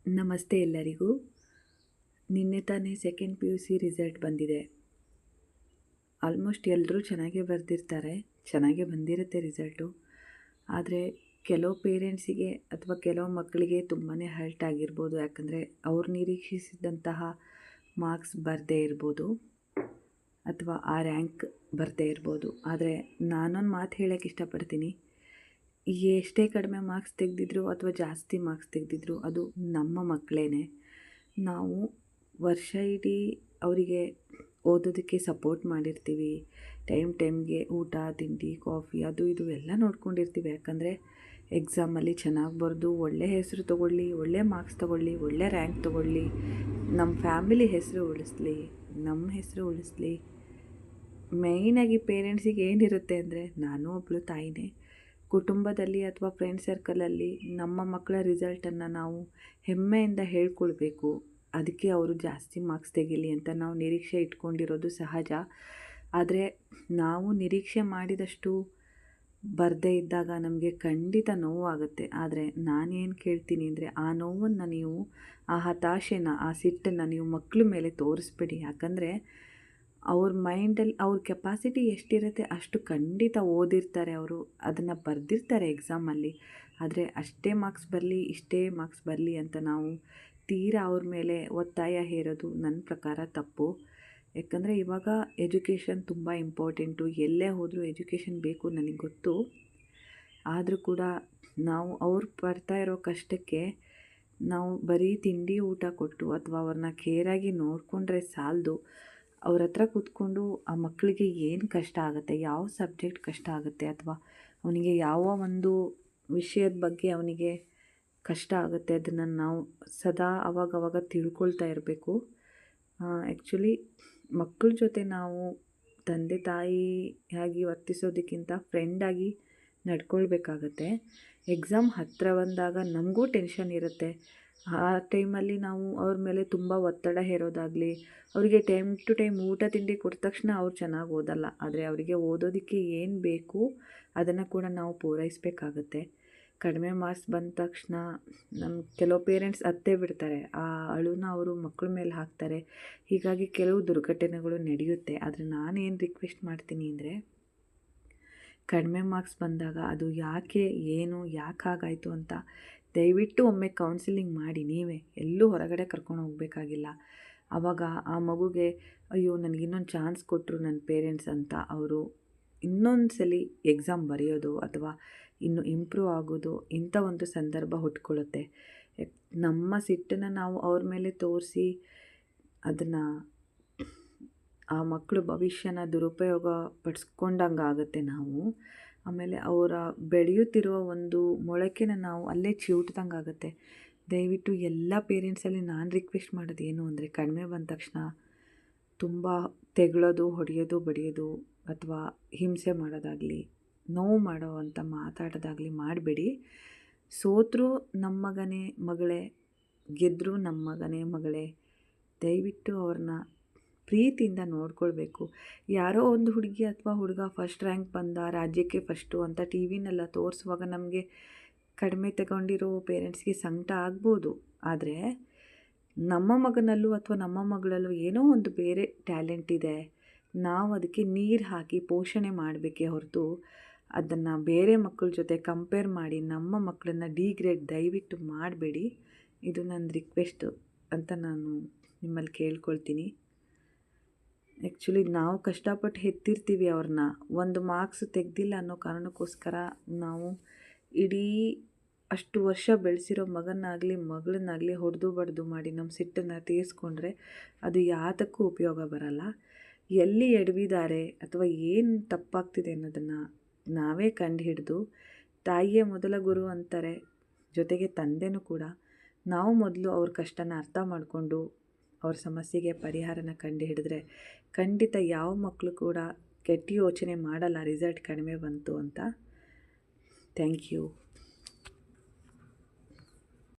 ನಮಸ್ತೆ ಎಲ್ಲರಿಗೂ. ನಿನ್ನೆ ತಾನೇ ಸೆಕೆಂಡ್ PUC ರಿಸಲ್ಟ್ ಬಂದಿದೆ. ಆಲ್ಮೋಸ್ಟ್ ಎಲ್ಲರೂ ಚೆನ್ನಾಗೇ ಬರೆದಿರ್ತಾರೆ, ಚೆನ್ನಾಗೇ ಬಂದಿರುತ್ತೆ ರಿಸಲ್ಟು. ಆದರೆ ಕೆಲವು ಪೇರೆಂಟ್ಸಿಗೆ ಅಥವಾ ಕೆಲವು ಮಕ್ಕಳಿಗೆ ತುಂಬಾ ಹರ್ಟ್ ಆಗಿರ್ಬೋದು. ಯಾಕಂದರೆ ಅವ್ರು ನಿರೀಕ್ಷಿಸಿದಂತಹ ಮಾರ್ಕ್ಸ್ ಬರದೇ ಇರ್ಬೋದು ಅಥವಾ ಆ ರ್ಯಾಂಕ್ ಬರದೇ ಇರ್ಬೋದು. ಆದರೆ ನಾನೊಂದು ಮಾತು ಹೇಳೋಕ್ಕೆ ಇಷ್ಟಪಡ್ತೀನಿ. ಎಷ್ಟೇ ಕಡಿಮೆ ಮಾರ್ಕ್ಸ್ ತೆಗೆದಿದ್ರು ಅಥವಾ ಜಾಸ್ತಿ ಮಾರ್ಕ್ಸ್ ತೆಗೆದಿದ್ರು ಅದು ನಮ್ಮ ಮಕ್ಕಳೇ. ನಾವು ವರ್ಷ ಇಡೀ ಅವರಿಗೆ ಓದೋದಕ್ಕೆ ಸಪೋರ್ಟ್ ಮಾಡಿರ್ತೀವಿ. ಟೈಮ್ಗೆ ಊಟ ತಿಂಡಿ ಕಾಫಿ ಅದು ಇದು ಎಲ್ಲ ನೋಡ್ಕೊಂಡಿರ್ತೀವಿ. ಯಾಕಂದರೆ ಎಕ್ಸಾಮಲ್ಲಿ ಚೆನ್ನಾಗಿ ಬರೆದು ಒಳ್ಳೆ ಹೆಸರು ತೊಗೊಳ್ಳಿ, ಒಳ್ಳೆ ಮಾರ್ಕ್ಸ್ ತೊಗೊಳ್ಳಿ, ಒಳ್ಳೆ ರ್ಯಾಂಕ್ ತೊಗೊಳ್ಳಿ, ನಮ್ಮ ಫ್ಯಾಮಿಲಿ ಹೆಸರು ಉಳಿಸ್ಲಿ, ನಮ್ಮ ಹೆಸರು ಉಳಿಸ್ಲಿ. ಮೇಯ್ನಾಗಿ ಪೇರೆಂಟ್ಸಿಗೆ ಏನಿರುತ್ತೆ ಅಂದರೆ, ನಾನು ಒಬ್ಬಳು ತಾಯಿನೇ, ಕುಟುಂಬದಲ್ಲಿ ಅಥವಾ ಫ್ರೆಂಡ್ ಸರ್ಕಲಲ್ಲಿ ನಮ್ಮ ಮಕ್ಕಳ ರಿಸಲ್ಟನ್ನು ನಾವು ಹೆಮ್ಮೆಯಿಂದ ಹೇಳ್ಕೊಳ್ಬೇಕು. ಅದಕ್ಕೆ ಅವರು ಜಾಸ್ತಿ ಮಾರ್ಕ್ಸ್ ತೆಗೀಲಿ ಅಂತ ನಾವು ನಿರೀಕ್ಷೆ ಇಟ್ಕೊಂಡಿರೋದು ಸಹಜ. ಆದರೆ ನಾವು ನಿರೀಕ್ಷೆ ಮಾಡಿದಷ್ಟು ಬರದೇ ಇದ್ದಾಗ ನಮಗೆ ಖಂಡಿತ ನೋವಾಗುತ್ತೆ. ಆದರೆ ನಾನೇನು ಕೇಳ್ತೀನಿ ಅಂದರೆ, ಆ ನೋವನ್ನು ನೀವು, ಆ ಹತಾಶೆನ, ಆ ಸಿಟ್ಟನ್ನು ನೀವು ಮಕ್ಕಳ ಮೇಲೆ ತೋರಿಸ್ಬೇಡಿ. ಯಾಕಂದರೆ ಅವ್ರ ಮೈಂಡಲ್ಲಿ ಅವ್ರ ಕೆಪಾಸಿಟಿ ಎಷ್ಟಿರುತ್ತೆ ಅಷ್ಟು ಖಂಡಿತ ಓದಿರ್ತಾರೆ, ಅವರು ಅದನ್ನು ಬರೆದಿರ್ತಾರೆ ಎಕ್ಸಾಮಲ್ಲಿ. ಆದರೆ ಅಷ್ಟೇ ಮಾರ್ಕ್ಸ್ ಬರಲಿ, ಇಷ್ಟೇ ಮಾರ್ಕ್ಸ್ ಬರಲಿ ಅಂತ ನಾವು ತೀರಾ ಅವ್ರ ಮೇಲೆ ಒತ್ತಾಯ ಹೇರೋದು ನನ್ನ ಪ್ರಕಾರ ತಪ್ಪು. ಯಾಕಂದರೆ ಇವಾಗ ಎಜುಕೇಷನ್ ತುಂಬ ಇಂಪಾರ್ಟೆಂಟು. ಎಲ್ಲೇ ಹೋದರೂ ಎಜುಕೇಷನ್ ಬೇಕು, ನನಗೆ ಗೊತ್ತು. ಆದರೂ ಕೂಡ ನಾವು ಅವ್ರು ಪಡ್ತಾ ಇರೋ ಕಷ್ಟಕ್ಕೆ ನಾವು ಬರೀ ತಿಂಡಿ ಊಟ ಕೊಟ್ಟು ಅಥವಾ ಅವ್ರನ್ನ ಕೇರಾಗಿ ನೋಡಿಕೊಂಡ್ರೆ ಸಾಲದು. ಅವ್ರ ಹತ್ರ ಕೂತ್ಕೊಂಡು ಆ ಮಕ್ಕಳಿಗೆ ಏನು ಕಷ್ಟ ಆಗುತ್ತೆ, ಯಾವ ಸಬ್ಜೆಕ್ಟ್ ಕಷ್ಟ ಆಗುತ್ತೆ, ಅಥವಾ ಅವನಿಗೆ ಯಾವ ಒಂದು ವಿಷಯದ ಬಗ್ಗೆ ಅವನಿಗೆ ಕಷ್ಟ ಆಗುತ್ತೆ, ಅದನ್ನು ನಾವು ಸದಾ ಅವಾಗವಾಗ ತಿಳ್ಕೊಳ್ತಾ ಇರಬೇಕು. ಆ್ಯಕ್ಚುಲಿ ಮಕ್ಕಳ ಜೊತೆ ನಾವು ತಂದೆ ತಾಯಿಯಾಗಿ ವರ್ತಿಸೋದಕ್ಕಿಂತ ಫ್ರೆಂಡಾಗಿ ನಡ್ಕೊಳ್ಬೇಕಾಗತ್ತೆ. ಎಕ್ಸಾಮ್ ಹತ್ತಿರ ಬಂದಾಗ ನಮಗೂ ಟೆನ್ಷನ್ ಇರುತ್ತೆ. ಆ ಟೈಮಲ್ಲಿ ನಾವು ಅವ್ರ ಮೇಲೆ ತುಂಬ ಒತ್ತಡ ಹೇರೋದಾಗಲಿ, ಅವರಿಗೆ ಟೈಮ್ ಟು ಟೈಮ್ ಊಟ ತಿಂಡಿ ಕೊಟ್ಟ ತಕ್ಷಣ ಅವ್ರು ಚೆನ್ನಾಗಿ ಓದಲ್ಲ. ಆದರೆ ಅವರಿಗೆ ಓದೋದಕ್ಕೆ ಏನು ಬೇಕು ಅದನ್ನು ಕೂಡ ನಾವು ಪೂರೈಸಬೇಕಾಗತ್ತೆ. ಕಡಿಮೆ ಮಾರ್ಕ್ಸ್ ಬಂದ ತಕ್ಷಣ ಕೆಲವು ಪೇರೆಂಟ್ಸ್ ಅತ್ತೇ ಬಿಡ್ತಾರೆ. ಆ ಅಳುನ ಅವರು ಮಕ್ಕಳ ಮೇಲೆ ಹಾಕ್ತಾರೆ. ಹೀಗಾಗಿ ಕೆಲವು ದುರ್ಘಟನೆಗಳು ನಡೆಯುತ್ತೆ. ಆದರೆ ನಾನೇನು ರಿಕ್ವೆಸ್ಟ್ ಮಾಡ್ತೀನಿ ಅಂದರೆ, ಕಡಿಮೆ ಮಾರ್ಕ್ಸ್ ಬಂದಾಗ ಅದು ಯಾಕೆ, ಏನು, ಯಾಕೆ ಹಾಗಾಯಿತು ಅಂತ ದಯವಿಟ್ಟು ಒಮ್ಮೆ ಕೌನ್ಸಿಲಿಂಗ್ ಮಾಡಿ. ನೀವೇ ಎಲ್ಲೂ ಹೊರಗಡೆ ಕರ್ಕೊಂಡು ಹೋಗಬೇಕಾಗಿಲ್ಲ. ಆವಾಗ ಆ ಮಗುಗೆ ಅಯ್ಯೋ ನನಗೆ ಇನ್ನೊಂದು ಚಾನ್ಸ್ ಕೊಟ್ಟರು ನನ್ನ ಪೇರೆಂಟ್ಸ್ ಅಂತ ಅವರು ಇನ್ನೊಂದು ಸಲ ಎಕ್ಸಾಮ್ ಬರೆಯೋದು ಅಥವಾ ಇನ್ನು ಇಂಪ್ರೂವ್ ಆಗೋದು, ಇಂಥ ಒಂದು ಸಂದರ್ಭ ಹುಟ್ಕೊಳ್ಳುತ್ತೆ. ನಮ್ಮ ಸಿಟ್ಟನ್ನು ನಾವು ಅವ್ರ ಮೇಲೆ ತೋರಿಸಿ ಅದನ್ನು ಆ ಮಕ್ಕಳು ಭವಿಷ್ಯನ ದುರುಪಯೋಗ ಪಡಿಸ್ಕೊಂಡಂಗೆ ಆಗುತ್ತೆ ನಾವು. ಆಮೇಲೆ ಅವರ ಬೆಳೆಯುತ್ತಿರುವ ಒಂದು ಮೊಳಕೆನ ನಾವು ಅಲ್ಲೇ ಚಿವುಟ್ದಂಗೆ ಆಗುತ್ತೆ. ದಯವಿಟ್ಟು ಎಲ್ಲ ಪೇರೆಂಟ್ಸಲ್ಲಿ ನಾನು ರಿಕ್ವೆಸ್ಟ್ ಮಾಡೋದು ಏನು ಅಂದರೆ, ಕಡಿಮೆ ಬಂದ ತಕ್ಷಣ ತುಂಬ ತೆಗಳೋದು, ಹೊಡೆಯೋದು, ಬಡಿಯೋದು ಅಥವಾ ಹಿಂಸೆ ಮಾಡೋದಾಗಲಿ, ನೋವು ಮಾಡೋ ಅಂತ ಮಾತಾಡೋದಾಗಲಿ ಮಾಡಬೇಡಿ. ಸೋತರೂ ನಮ್ಮ ಮಗನೇ ಮಗಳೇ, ಗೆದ್ದರೂ ನಮ್ಮ ಮಗನೇ ಮಗಳೇ. ದಯವಿಟ್ಟು ಅವ್ರನ್ನ ಪ್ರೀತಿಯಿಂದ ನೋಡ್ಕೊಳ್ಬೇಕು. ಯಾರೋ ಒಂದು ಹುಡುಗಿ ಅಥವಾ ಹುಡುಗ ಫಸ್ಟ್ ರ್ಯಾಂಕ್ ಬಂದ, ರಾಜ್ಯಕ್ಕೆ ಫಸ್ಟು ಅಂತ ಟಿ ವಿನೆಲ್ಲ ತೋರಿಸುವಾಗ ನಮಗೆ ಕಡಿಮೆ ತಗೊಂಡಿರೋ ಪೇರೆಂಟ್ಸ್ಗೆ ಸಂಕಟ ಆಗ್ಬೋದು. ಆದರೆ ನಮ್ಮ ಮಗನಲ್ಲೂ ಅಥವಾ ನಮ್ಮ ಮಗಳಲ್ಲೂ ಏನೋ ಒಂದು ಬೇರೆ ಟ್ಯಾಲೆಂಟ್ ಇದೆ. ನಾವು ಅದಕ್ಕೆ ನೀರು ಹಾಕಿ ಪೋಷಣೆ ಮಾಡಬೇಕೇ ಹೊರತು ಅದನ್ನು ಬೇರೆ ಮಕ್ಕಳ ಜೊತೆ ಕಂಪೇರ್ ಮಾಡಿ ನಮ್ಮ ಮಕ್ಕಳನ್ನ ಡಿಗ್ರೇಡ್ ದಯವಿಟ್ಟು ಮಾಡಬೇಡಿ. ಇದು ನನ್ನ ರಿಕ್ವೆಸ್ಟು ಅಂತ ನಾನು ನಿಮ್ಮಲ್ಲಿ ಕೇಳ್ಕೊಳ್ತೀನಿ. ಆ್ಯಕ್ಚುಲಿ ನಾವು ಕಷ್ಟಪಟ್ಟು ಹೆತ್ತಿರ್ತೀವಿ ಅವ್ರನ್ನ. ಒಂದು ಮಾರ್ಕ್ಸ್ ತೆಗೆದಿಲ್ಲ ಅನ್ನೋ ಕಾರಣಕ್ಕೋಸ್ಕರ ನಾವು ಇಡೀ ಅಷ್ಟು ವರ್ಷ ಬೆಳೆಸಿರೋ ಮಗನಾಗಲಿ ಮಗಳನ್ನಾಗಲಿ ಹೊಡೆದು ಬಡ್ದು ಮಾಡಿ ನಮ್ಮ ಸಿಟ್ಟನ್ನು ತೀರಿಸ್ಕೊಂಡ್ರೆ ಅದು ಯಾವುದಕ್ಕೂ ಉಪಯೋಗ ಬರಲ್ಲ. ಎಲ್ಲಿ ಎಡವಿದ್ದಾರೆ ಅಥವಾ ಏನು ತಪ್ಪಾಗ್ತಿದೆ ಅನ್ನೋದನ್ನು ನಾವೇ ಕಂಡು ಹಿಡಿದು, ತಾಯಿಯೇ ಮೊದಲ ಗುರು ಅಂತಾರೆ, ಜೊತೆಗೆ ತಂದೆನೂ ಕೂಡ. ನಾವು ಮೊದಲು ಅವ್ರ ಕಷ್ಟನ ಅರ್ಥ ಮಾಡಿಕೊಂಡು ಅವ್ರ ಸಮಸ್ಯೆಗೆ ಪರಿಹಾರನ ಕಂಡು ಹಿಡಿದ್ರೆ ಖಂಡಿತ ಯಾವ ಮಕ್ಕಳು ಕೂಡ ಕೆಟ್ಟ ಯೋಚನೆ ಮಾಡಲ್ಲ ರಿಸಲ್ಟ್ ಕಡಿಮೆ ಬಂತು ಅಂತ. Thank you.